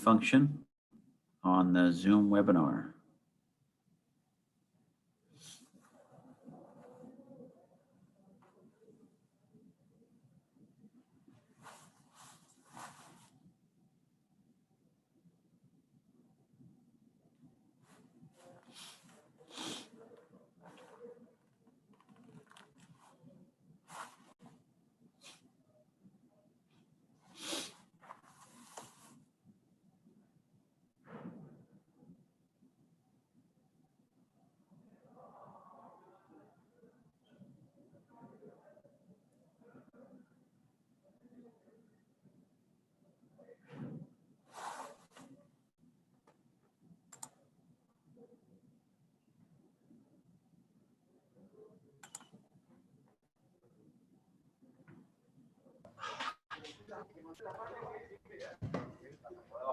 malfunction on the Zoom webinar.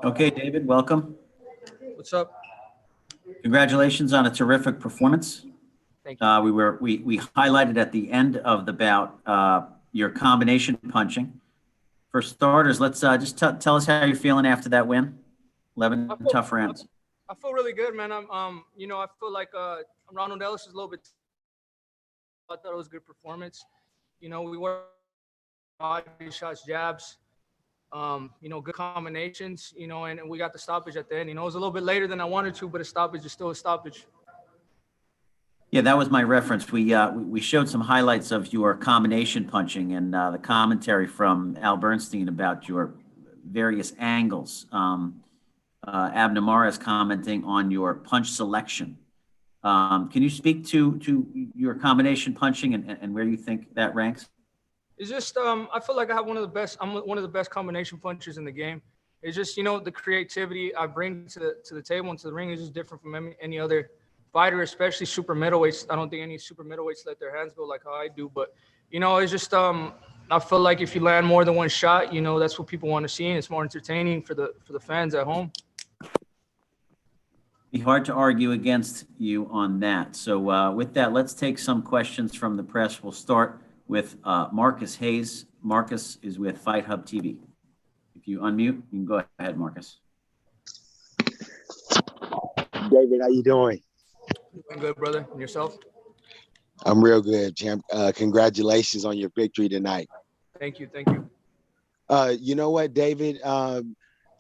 Okay, David, welcome. What's up? Congratulations on a terrific performance. Thank you. We highlighted at the end of the bout your combination punching. For starters, let's just tell us how you're feeling after that win. 11 tough rounds. I feel really good, man. I feel like Ronald Ellis is a little bit. I thought it was a good performance. We worked hard, shots, jabs. Good combinations, and we got the stoppage at the end. It was a little bit later than I wanted to, but a stoppage is still a stoppage. Yeah, that was my reference. We showed some highlights of your combination punching and the commentary from Al Bernstein about your various angles. Abner Morris commenting on your punch selection. Can you speak to your combination punching and where you think that ranks? It's just I feel like I have one of the best. I'm one of the best combination punchers in the game. It's just the creativity I bring to the table and to the ring is just different from any other fighter, especially super middleweights. I don't think any super middleweights let their hands go like how I do. But it's just I feel like if you land more than one shot, that's what people want to see, and it's more entertaining for the fans at home. Be hard to argue against you on that. So with that, let's take some questions from the press. We'll start with Marcus Hayes. Marcus is with Fight Hub TV. If you unmute, you can go ahead, Marcus. David, how you doing? I'm good, brother. And yourself? I'm real good, champ. Congratulations on your victory tonight. Thank you. Thank you. You know what, David?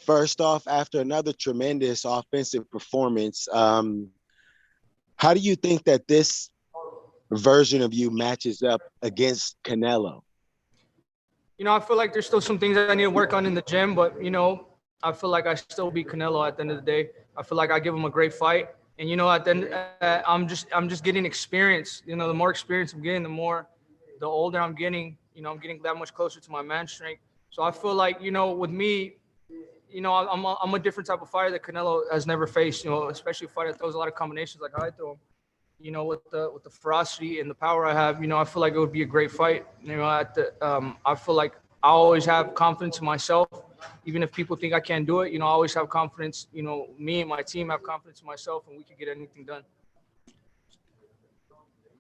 First off, after another tremendous offensive performance, how do you think that this version of you matches up against Canelo? I feel like there's still some things that I need to work on in the gym, but I feel like I still beat Canelo at the end of the day. I feel like I give him a great fight, and at the end, I'm just getting experience. The more experience I'm getting, the older I'm getting. I'm getting that much closer to my man strength. So I feel like with me, I'm a different type of fighter that Canelo has never faced. Especially a fighter that throws a lot of combinations like I throw him. With the ferocity and the power I have, I feel like it would be a great fight. I feel like I always have confidence in myself, even if people think I can't do it. I always have confidence. Me and my team have confidence in myself, and we can get anything done.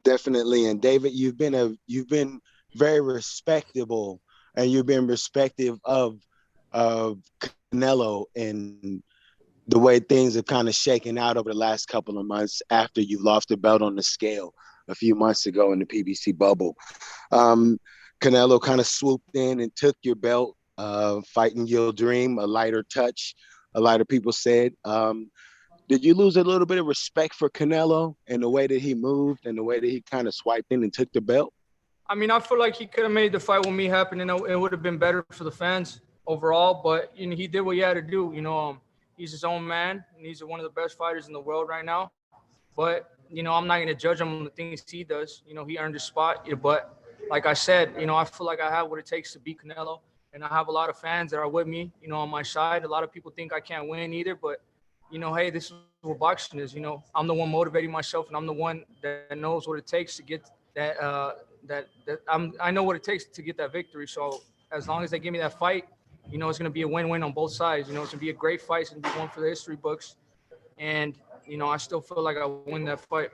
Definitely. And David, you've been very respectable, and you've been respective of Canelo and the way things have kind of shaken out over the last couple of months after you lost the belt on the scale a few months ago in the PBC bubble. Canelo kind of swooped in and took your belt, fighting your dream, a lighter touch, a lot of people said. Did you lose a little bit of respect for Canelo and the way that he moved and the way that he kind of swiped in and took the belt? I feel like he could have made the fight with me happen, and it would have been better for the fans overall. But he did what he had to do. He's his own man, and he's one of the best fighters in the world right now. But, I'm not going to judge him on the things he does. He earned his spot. But like I said, I feel like I have what it takes to beat Canelo. And I have a lot of fans that are with me, on my side. A lot of people think I can't win either. But, hey, this is what boxing is. I'm the one motivating myself, and I'm the one that knows what it takes to get that. I know what it takes to get that victory. So as long as they give me that fight, it's going to be a win-win on both sides. It's going to be a great fight. It's going to be one for the history books. And, I still feel like I win that fight.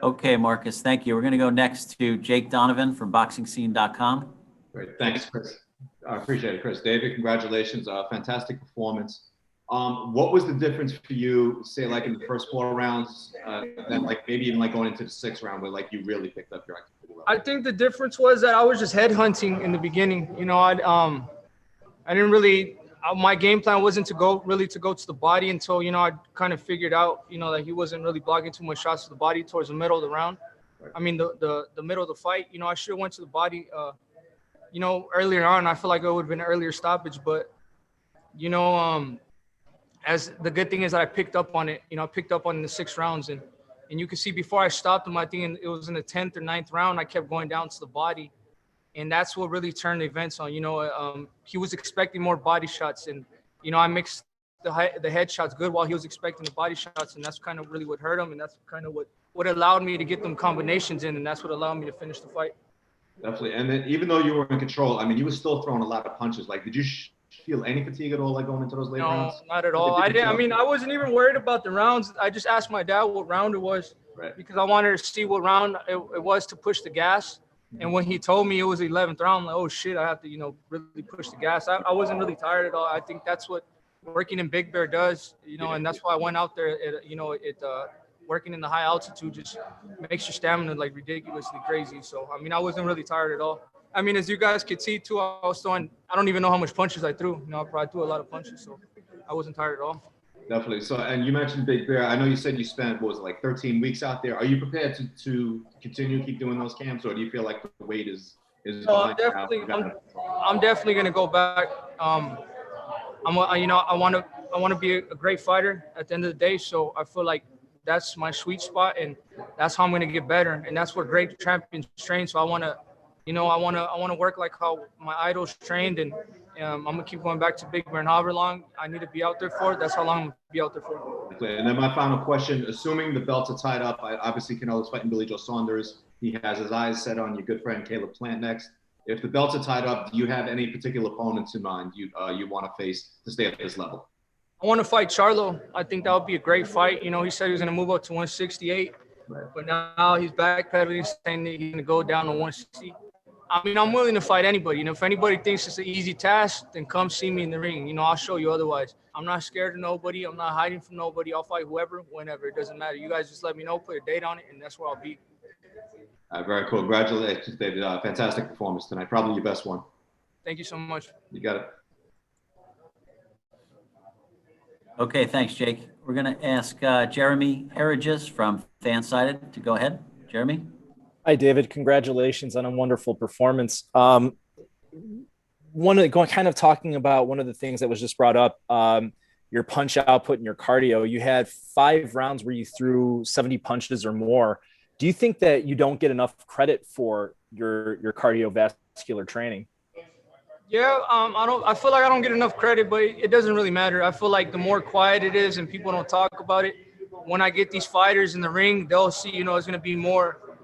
Okay, Marcus, thank you. We're going to go next to Jake Donovan from BoxingScene.com. Great. Thanks, Chris. I appreciate it, Chris. David, congratulations. Fantastic performance. What was the difference for you, say, like in the first 4 rounds, then like maybe even like going into the 6th round where like you really picked up your activity level? I think the difference was that I was just headhunting in the beginning. You know, I didn't really. My game plan wasn't to go to the body until, you know, I kind of figured out, you know, that he wasn't really blocking too much shots to the body towards the middle of the round. Right. I mean, the middle of the fight. You know, I should have went to the body. You know, earlier on, I feel like it would have been an earlier stoppage, but, you know, as the good thing is that I picked up on it. You know, I picked up on the 6 rounds, and you can see before I stopped him, I think it was in the 10th or 9th round, I kept going down to the body, and that's what really turned the events on. You know, he was expecting more body shots, and, you know, I mixed the head shots good while he was expecting the body shots, and that's kind of really what hurt him, and that's kind of what allowed me to get them combinations in, and that's what allowed me to finish the fight. Definitely. And then even though you were in control, I mean, you were still throwing a lot of punches. Like, did you feel any fatigue at all, like going into those late rounds? No, not at all. I mean, I wasn't even worried about the rounds. I just asked my dad what round it was, Right. because I wanted to see what round it was to push the gas. And when he told me it was the 11th round, I'm like, oh shit, I have to, you know, really push the gas. I wasn't really tired at all. I think that's what working in Big Bear does, you know, and that's why I went out there. You know, working in the high altitude just makes your stamina like ridiculously crazy. So, I mean, I wasn't really tired at all. I mean, as you guys could see too, I was throwing, I don't even know how much punches I threw. You know, I probably threw a lot of punches, so I wasn't tired at all. Definitely. So, and you mentioned Big Bear. I know you said you spent, what was it, like 13 weeks out there. Are you prepared to continue, keep doing those camps, or do you feel like the weight is behind you now? I'm definitely going to go back. You know, I want to be a great fighter at the end of the day. So I feel like that's my sweet spot, and that's how I'm going to get better. And that's what great champions train. So I want to, you know, I want to work like how my idols trained, and I'm going to keep going back to Big Bear, and however long I need to be out there for, that's how long I'm going to be out there for. And then my final question, assuming the belts are tied up, obviously Canelo's fighting Billy Joe Saunders. He has his eyes set on your good friend Caleb Plant next. If the belts are tied up, do you have any particular opponents in mind you want to face to stay at this level? I want to fight Charlo. I think that would be a great fight. You know, he said he was going to move up to 168, Right. but now he's backpedaling, saying that he's going to go down to 160. I mean, I'm willing to fight anybody. You know, if anybody thinks it's an easy task, then come see me in the ring. You know, I'll show you otherwise. I'm not scared of nobody. I'm not hiding from nobody. I'll fight whoever, whenever. It doesn't matter. You guys just let me know, put a date on it, and that's where I'll be. Very cool. Congratulations, David. Fantastic performance tonight. Probably your best one. Thank you so much. You got it. Okay, thanks, Jake. We're going to ask Jeremy Herrages from Fansided to go ahead. Jeremy? Hi, David. Congratulations on a wonderful performance. Talking about one of the things that was just brought up, your punch output and your cardio. You had 5 rounds where you threw 70 punches or more. Do you think that you don't get enough credit for your cardiovascular training? Yeah, I feel like I don't get enough credit, but it doesn't really matter. I feel like the more quiet it is and people don't talk about it, when I get these fighters in the ring, they'll see, you know, it's going to be more,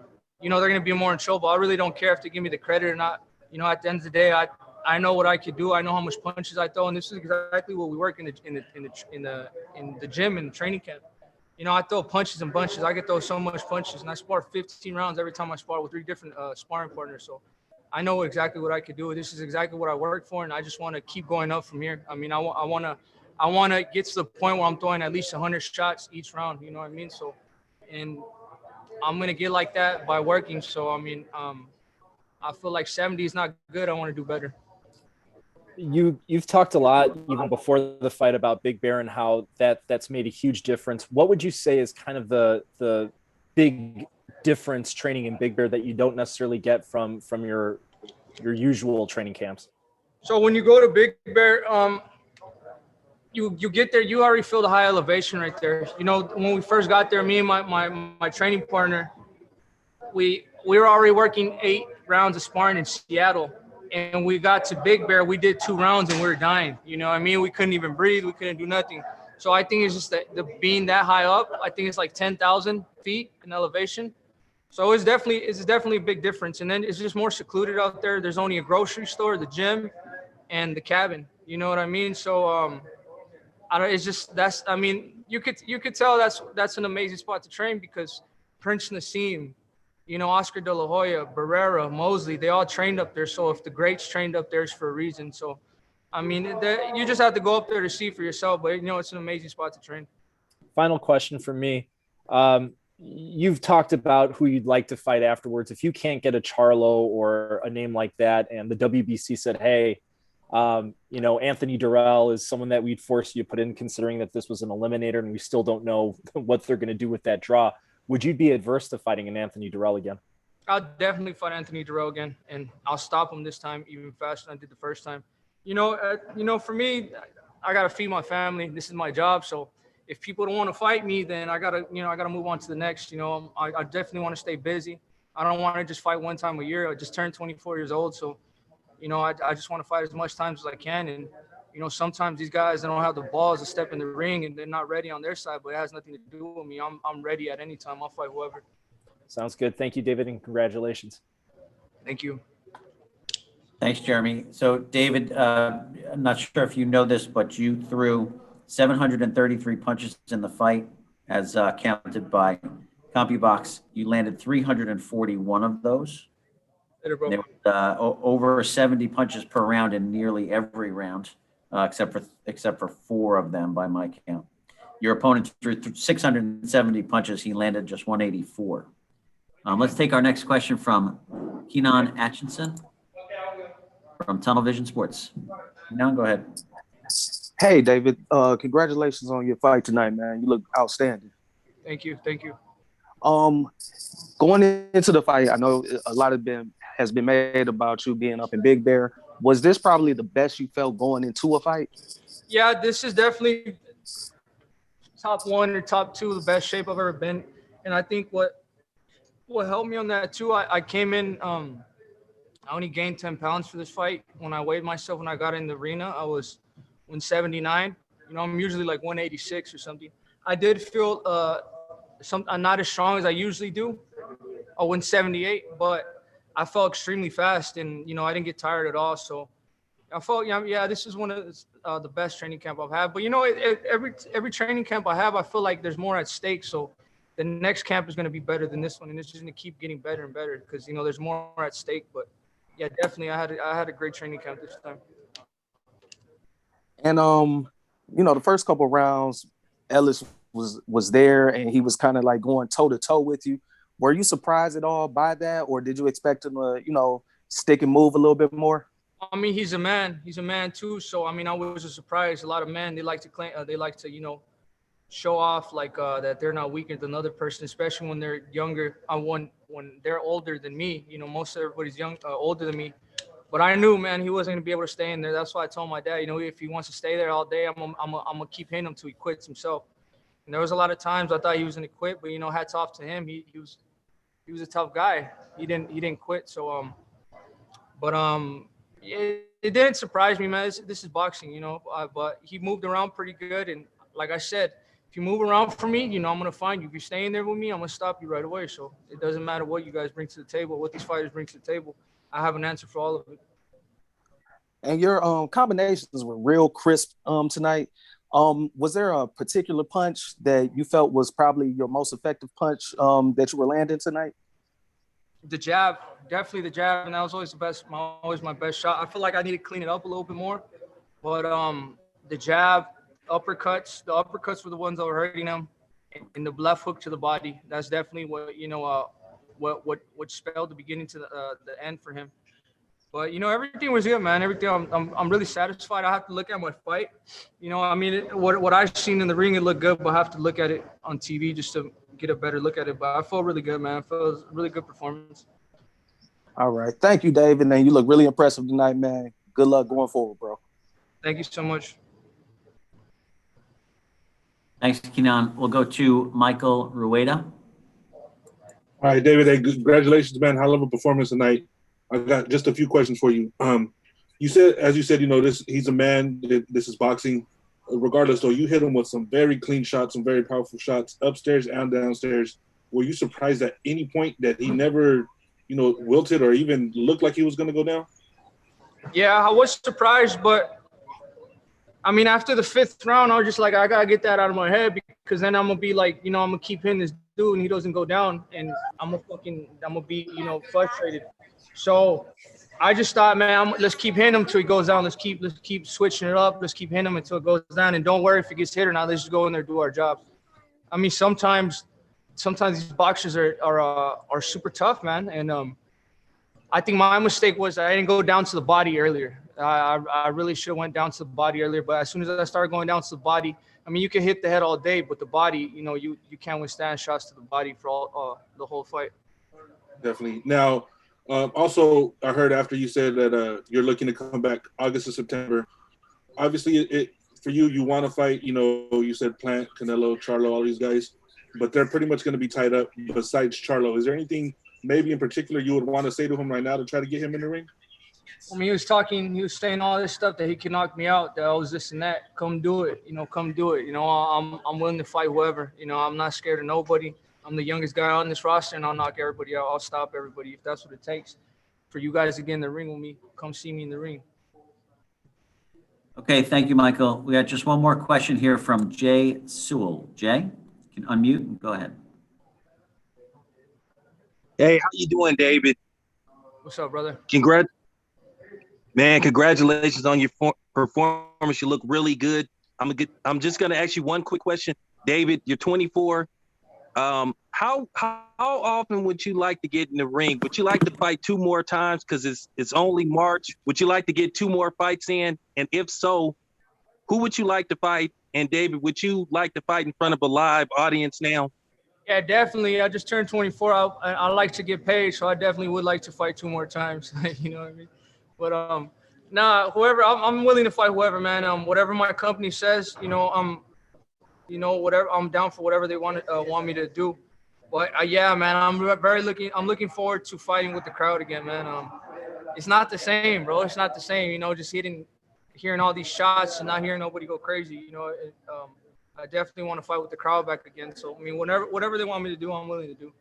you know, they're going to be more in trouble. I really don't care if they give me the credit or not. You know, at the end of the day, I know what I could do. I know how much punches I throw, and this is exactly what we work in the gym and training camp. You know, I throw punches and bunches. I get throw so much punches, and I spar 15 rounds every time I spar with 3 different sparring partners. So I know exactly what I could do. This is exactly what I work for, and I just want to keep going up from here. I mean, I want to get to the point where I'm throwing at least 100 shots each round. You know what I mean? So, and I'm going to get like that by working. So, I mean, I feel like 70 is not good. I want to do better. You've talked a lot even before the fight about Big Bear and how that's made a huge difference. What would you say is kind of the big difference training in Big Bear that you don't necessarily get from your usual training camps? So when you go to Big Bear, you get there, you already feel the high elevation right there. You know, when we first got there, me and my training partner, we were already working 8 rounds of sparring in Seattle. And we got to Big Bear, we did 2 rounds and we were dying. You know what I mean? We couldn't even breathe. We couldn't do nothing. So I think it's just that the being that high up, I think it's like 10,000 feet in elevation. So it's definitely a big difference. And then it's just more secluded out there. There's only a grocery store, the gym, and the cabin. You know what I mean? So you could tell that's an amazing spot to train because Prince Nassim, Oscar De La Hoya, Barrera, Mosley, they all trained up there. So if the greats trained up there, it's for a reason. So, I mean, you just have to go up there to see for yourself. But, it's an amazing spot to train. Final question for me. You've talked about who you'd like to fight afterwards. If you can't get a Charlo or a name like that, and the WBC said, hey, Anthony Dirrell is someone that we'd force you to put in, considering that this was an eliminator and we still don't know what they're going to do with that draw. Would you be adverse to fighting an Anthony Dirrell again? I'll definitely fight Anthony Dirrell again, and I'll stop him this time even faster than I did the first time. For me, I got to feed my family. This is my job. So if people don't want to fight me, then I got to move on to the next. I definitely want to stay busy. I don't want to just fight one time a year. I just turned 24 years old. So, I just want to fight as much times as I can. And, sometimes these guys, they don't have the balls to step in the ring and they're not ready on their side, but it has nothing to do with me. I'm ready at any time. I'll fight whoever. Sounds good. Thank you, David, and congratulations. Thank you. Thanks, Jeremy. So, David, I'm not sure if you know this, but you threw 733 punches in the fight as counted by CompuBox. You landed 341 of those. There was over 70 punches per round in nearly every round, except for 4 of them by my count. Your opponent threw 670 punches. He landed just 184. Let's take our next question from Keenan Atchison from Tunnel Vision Sports. Keenan, go ahead. Hey, David. Congratulations on your fight tonight, man. You look outstanding. Thank you. Going into the fight, I know a lot has been made about you being up in Big Bear. Was this probably the best you felt going into a fight? Yeah, this is definitely top 1 or top 2 of the best shape I've ever been. And I think what helped me on that too, I came in, I only gained 10 pounds for this fight. When I weighed myself, when I got in the arena, I was 179. I'm usually like 186 or something. I did feel I'm not as strong as I usually do. 178, but I felt extremely fast, and I didn't get tired at all. So I felt, this is one of the best training camp I've had. But every training camp I have, I feel like there's more at stake. So the next camp is going to be better than this one, and it's just going to keep getting better and better because there's more at stake. But yeah, definitely, I had a great training camp this time. And the first couple of rounds, Ellis was there, and he was kind of like going toe to toe with you. Were you surprised at all by that, or did you expect him to, stick and move a little bit more? I mean, he's a man. He's a man too. So I mean, I was surprised. A lot of men, they like to claim, show off like that they're not weaker than another person, especially when they're younger. When they're older than me. Most everybody's older than me. But I knew, man, he wasn't gonna be able to stay in there. That's why I told my dad, if he wants to stay there all day, I'm gonna keep hitting him till he quits himself. And there was a lot of times I thought he was gonna quit, but hats off to him. He was a tough guy. He didn't quit. So it didn't surprise me, man. This is boxing, but he moved around pretty good. And like I said, if you move around for me, I'm going to find you. If you're staying there with me, I'm going to stop you right away. So it doesn't matter what you guys bring to the table, what these fighters bring to the table. I have an answer for all of it. And your combinations were real crisp tonight. Was there a particular punch that you felt was probably your most effective punch that you were landing tonight? The jab, definitely the jab, and that was always my best shot. I feel like I need to clean it up a little bit more, but the jab, the uppercuts were the ones that were hurting him, and the left hook to the body. That's definitely what spelled the beginning to the end for him. But everything was good, man. Everything. I'm really satisfied. I have to look at my fight. What I've seen in the ring, it looked good, but I have to look at it on TV just to get a better look at it. But I felt really good, man. I felt it was a really good performance. All right, thank you, David. Man, you look really impressive tonight, man. Good luck going forward, bro. Thank you so much. Thanks, Keenan. We'll go to Michael Rueda. All right, David. Hey, congratulations, man. Hell of a performance tonight. I got just a few questions for you. You said, he's a man. This is boxing. Regardless, though, you hit him with some very clean shots, some very powerful shots, upstairs and downstairs. Were you surprised at any point that he never, wilted or even looked like he was going to go down? Yeah, I was surprised, but I mean, after the 5th round, I was just like, I gotta get that out of my head, because then I'm gonna be like, I'm gonna keep hitting this dude and he doesn't go down, and I'm gonna be, frustrated. So I just thought, man, let's keep hitting him till he goes down. Let's keep switching it up. Let's keep hitting him until it goes down, and don't worry if he gets hit or not. Let's just go in there and do our job. I mean, sometimes these boxers are super tough, man, and I think my mistake was I didn't go down to the body earlier. I really should have went down to the body earlier, but as soon as I started going down to the body, I mean, you can hit the head all day, but the body, you can't withstand shots to the body for the whole fight. Definitely. Now, also, I heard after you said that you're looking to come back August or September. Obviously, for you, you want to fight. You said Plant, Canelo, Charlo, all these guys, but they're pretty much going to be tied up. Besides Charlo, is there anything maybe in particular you would want to say to him right now to try to get him in the ring? I mean, he was saying all this stuff that he can knock me out, that I was this and that. Come do it, come do it. I'm willing to fight whoever. I'm not scared of nobody. I'm the youngest guy on this roster, and I'll knock everybody out. I'll stop everybody if that's what it takes. For you guys to get in the ring with me, come see me in the ring. Okay, thank you, Michael. We got just one more question here from Jay Sewell. Jay, you can unmute and go ahead. Hey, how you doing, David? What's up, brother? Congratulations on your performance. You look really good. I'm just gonna ask you one quick question, David. You're 24. How often would you like to get in the ring? Would you like to fight 2 more times because it's only March? Would you like to get 2 more fights in? And if so, who would you like to fight? And David, would you like to fight in front of a live audience now? Yeah, definitely. I just turned 24. I like to get paid, so I definitely would like to fight 2 more times. You know what I mean? But whoever, I'm willing to fight whoever, man. Whatever my company says, whatever, I'm down for whatever they want me to do. But yeah, man, I'm looking forward to fighting with the crowd again, man. It's not the same, bro. It's not the same, just hearing all these shots and not hearing nobody go crazy. I definitely want to fight with the crowd back again. So I mean, whatever they want me to do, I'm willing to do.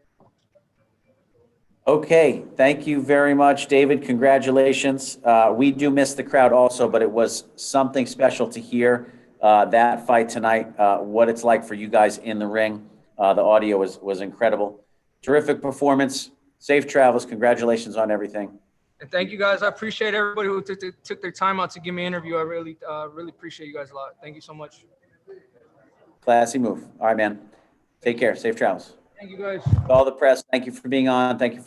Okay, thank you very much, David. Congratulations. We do miss the crowd also, but it was something special to hear that fight tonight, what it's like for you guys in the ring. The audio was incredible. Terrific performance. Safe travels. Congratulations on everything. And thank you guys. I appreciate everybody who took their time out to give me an interview. I really appreciate you guys a lot. Thank you so much. Classy move. All right, man. Take care. Safe travels. Thank you, guys. All the press, thank you for being on. Thank you for